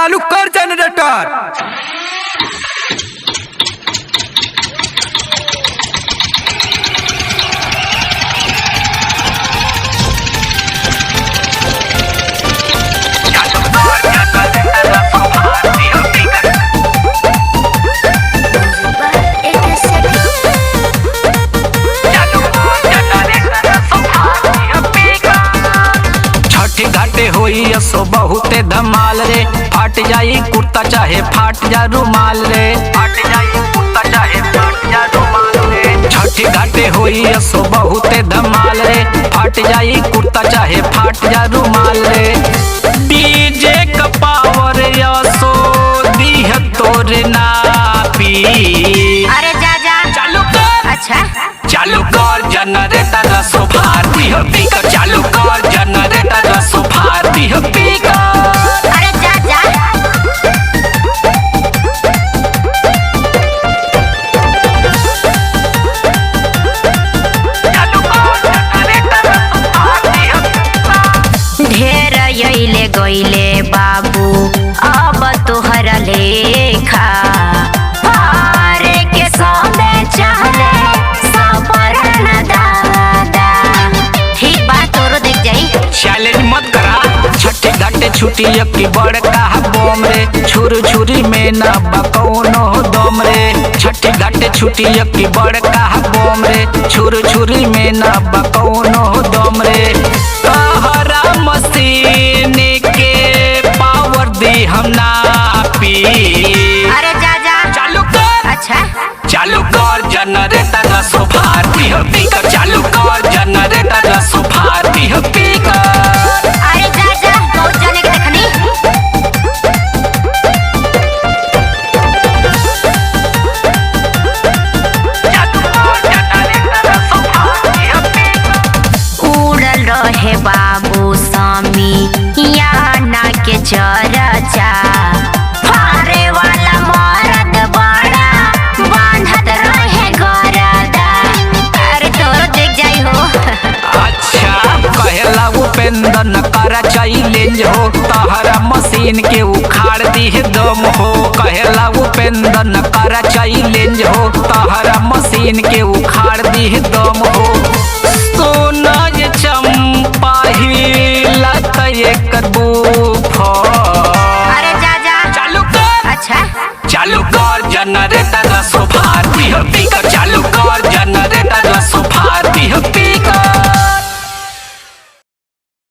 चालू कर जनरेटर। घाटे होई असो बहुते धमाल रे, फाट जाई कुर्ता चाहे फाट जा रुमाल रे, फाट जाई कुर्ता चाहे फाट जा रुमाल रे। छठी घाटे होई असो बहुते धमाल रे, फाट जाई कुर्ता चाहे फाट जा रुमाल रे। डीजे का पावर असो दीह तोरे नापी। अरे जा चालू कर। अच्छा चालू कर जनरेटर रसो भारती हो पीकर। चालू कर जनरेटर रसो भारती हो पीकर। अरे जा चालू कर जनरेटर रसो भारती हो पीकर। ढेर अइले गइले बाबू अब तोहरा लेखा, पारे के सौदे चाहले सबरन दादा। ठीक बात तोरो देख जाई। चैलेंज मत करा। छठी घाटे छुट्टी की बड़का बोम रे, छुरी छुरी में न बकौनो दम रे। छठी घाटे छुट्टी की बड़का बोम रे, छुरी छुरी में न बकौनो दम रे। तहरा मशीन के पावर दी हम नापी। अरे जा चालू कर। अच्छा चालू कर जनरेटर रसो भारती हो पीकर। चालू कर जनरेटर रसो भारती हो पीकर। अरे जा बहुत जाने के देखनी। उड़ल रहे बाबू स्वामी याना के चरचा, फारे वाला मरद बड़ा बांधत रहे गरदा। अरे तोरो देख जाई हो। अच्छा कहेला उपेंद्र न करा चैलेंज हो, तहरा मशीन के उखाड़ दी दम हो। कहेला उपेंद्र न करा चैलेंज हो, तहरा मशीन के उखाड़ दी दम हो। सोना ये चंपा ही लत एक